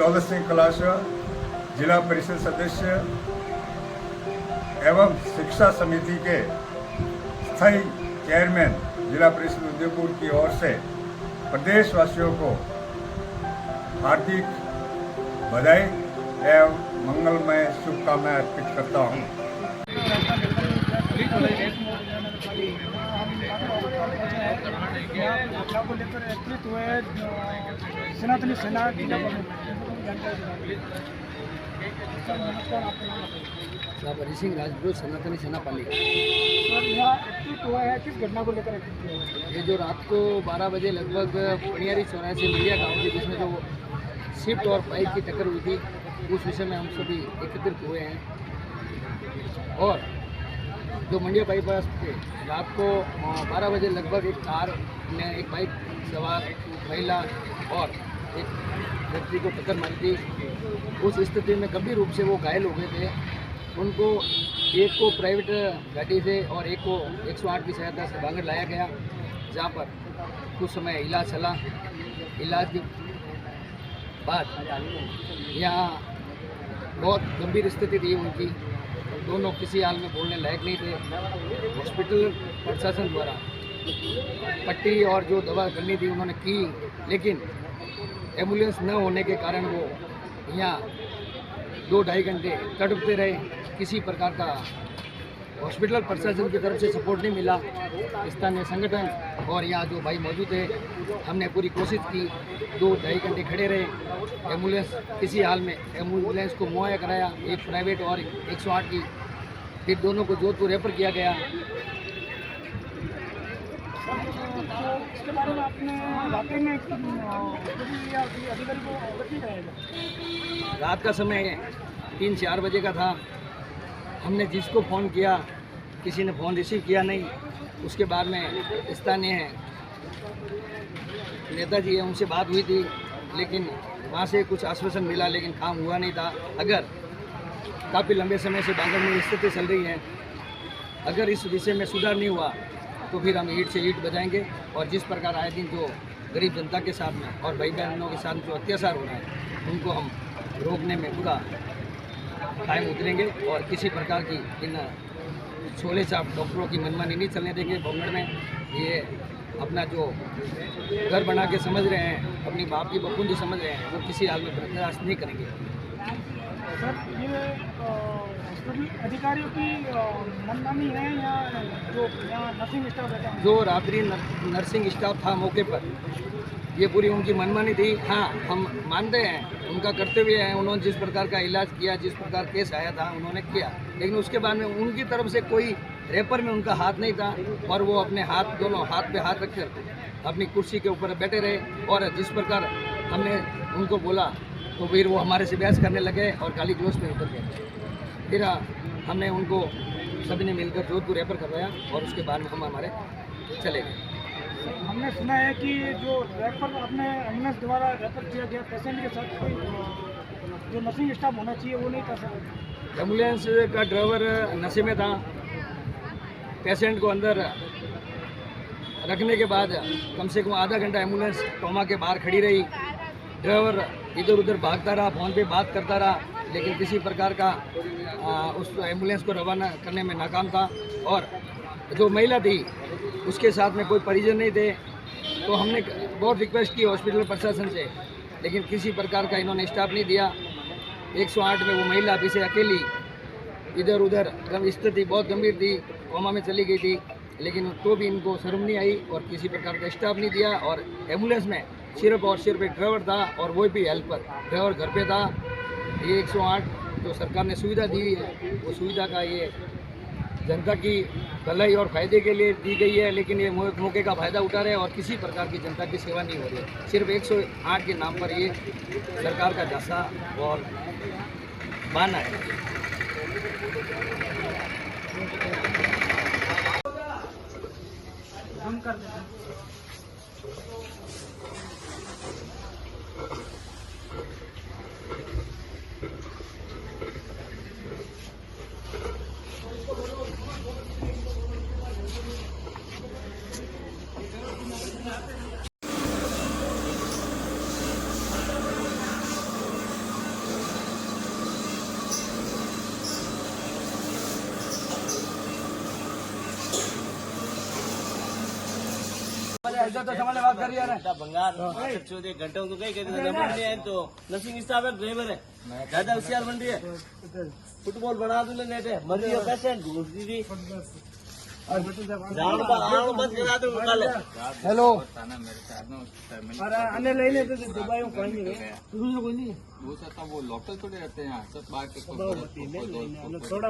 भगत सिंह कलाश जिला परिषद सदस्य एवं शिक्षा समिति के स्थायी चेयरमैन जिला परिषद उदयपुर की ओर से प्रदेशवासियों को हार्दिक बधाई एवं मंगलमय शुभकामनाएं अर्पित करता हूँ। को लेकर एकत्रित हुए सनातनी सेना साहब हरि सिंह राजपूत सनातनी सेना पाली। यहाँ एकत्रित हुआ है, किस घटना को लेकर एकत्रित हुआ है? ये जो रात को 12 बजे लगभग पनियारी चौराहे से मीडिया गाँव के जिसमें जो शिफ्ट और बाइक की टक्कर हुई थी, उस विषय में हम सभी एकत्रित हुए हैं। और जो मंडिया बाईपास पे रात को 12 बजे लगभग एक कार में एक बाइक सवार महिला और एक व्यक्ति को टक्कर मारी थी। उस स्थिति में गंभीर रूप से वो घायल हो गए थे। उनको एक को प्राइवेट गाड़ी से और एक को 108 की सहायता से बांगड़ लाया गया, जहाँ पर कुछ समय इलाज चला। इलाज के बाद यहाँ बहुत गंभीर स्थिति थी उनकी, दोनों किसी हाल में बोलने लायक नहीं थे। हॉस्पिटल प्रशासन द्वारा पट्टी और जो दवा करनी थी उन्होंने की, लेकिन एम्बुलेंस न होने के कारण वो यहाँ 2-2.5 घंटे तड़पते रहे। किसी प्रकार का हॉस्पिटल प्रशासन की तरफ से सपोर्ट नहीं मिला। स्थानीय संगठन और यहाँ जो भाई मौजूद थे, हमने पूरी कोशिश की, 2-2.5 घंटे खड़े रहे। एम्बुलेंस किसी हाल में एम्बुलेंस को मुहैया कराया, एक प्राइवेट और 108 की, फिर दोनों को जोधपुर रेफर किया गया। इसके बारे में आपने वाकई में अधिकारी को अवगत नहीं कराया? रात का समय 3-4 बजे का था। हमने जिसको फ़ोन किया, किसी ने फ़ोन रिसीव किया नहीं। उसके बाद में स्थानीय नेताजी है, उनसे बात हुई थी, लेकिन वहाँ से कुछ आश्वासन मिला, लेकिन काम हुआ नहीं था। अगर काफ़ी लंबे समय से बांगड़ में स्थिति चल रही है, अगर इस विषय में सुधार नहीं हुआ तो फिर हम ईंट से ईंट बजाएंगे। और जिस प्रकार आए दिन जो गरीब जनता के साथ में और भाई बहनों के साथ जो अत्याचार हो रहा है, उनको हम रोकने में पूरा कायम उतरेंगे और किसी प्रकार की इन छोले चाप डॉक्टरों की मनमानी नहीं चलने देंगे। बांगड़ में ये अपना जो घर बना के समझ रहे हैं, अपनी बाप की बखूंदी समझ रहे हैं, वो किसी हाल में बर्दाश्त नहीं करेंगे। सर, ये हॉस्पिटल अधिकारियों की मनमानी है या जो यहाँ नर्सिंग स्टाफ रहता है? जो रात्रि नर्सिंग स्टाफ था मौके पर, ये पूरी उनकी मनमानी थी। हाँ, हम मानते हैं, उनका कर्तव्य है, उन्होंने जिस प्रकार का इलाज किया, जिस प्रकार केस आया था उन्होंने किया, लेकिन उसके बाद में उनकी तरफ से कोई रेपर में उनका हाथ नहीं था और वो अपने हाथ, दोनों हाथ पे हाथ रखकर अपनी कुर्सी के ऊपर बैठे रहे। और जिस प्रकार हमने उनको बोला तो फिर वो हमारे से बहस करने लगे और गाली गलौज में उतर गए। फिर हमने उनको सभी ने मिलकर जोधपुर रेफर करवाया और उसके बाद में हम हमारे चले गए। हमने सुना है कि जो रेफर अपने एम्बुलेंस द्वारा रेफर किया गया पेशेंट के साथ कोई जो नर्सिंग स्टाफ होना चाहिए वो नहीं था सर। एम्बुलेंस का ड्राइवर नशे में था। पेशेंट को अंदर रखने के बाद कम से कम आधा घंटा एम्बुलेंस ट्रॉमा के बाहर खड़ी रही। ड्राइवर इधर उधर भागता रहा, फ़ोन पे बात करता रहा, लेकिन किसी प्रकार का उस एम्बुलेंस को रवाना करने में नाकाम था। और जो महिला थी उसके साथ में कोई परिजन नहीं थे, तो हमने बहुत रिक्वेस्ट की हॉस्पिटल प्रशासन से, लेकिन किसी प्रकार का इन्होंने स्टाफ नहीं दिया। 108 में वो महिला पीछे अकेली इधर उधर, स्थिति बहुत गंभीर थी, कोमा में चली गई थी, लेकिन तो भी इनको शर्म नहीं आई और किसी प्रकार का स्टाफ नहीं दिया। और एम्बुलेंस में सिर्फ और सिर्फ एक ड्राइवर था और वो भी हेल्पर, ड्राइवर घर पे था। ये 108 जो सरकार ने सुविधा दी है, वो सुविधा का ये जनता की भलाई और फायदे के लिए दी गई है, लेकिन ये मौके का फ़ायदा उठा रहे हैं और किसी प्रकार की जनता की सेवा नहीं हो रही है। सिर्फ 108 के नाम पर ये सरकार का झांसा और बहाना है। हम कर देते हैं। भंगार घंटों तो कई कहते तो नर्सिंग स्टाफ है ड्राइवर है ज्यादा होशियार बन रही है फुटबॉल बना दूं नेट है मरी पेशेंट घूस दी बंद करा दो कल हेलो आने लेने तो दुबई में कोई नहीं कोई नहीं वो सब वो लोकल थोड़े रहते हैं यहाँ सब बाहर के थोड़ा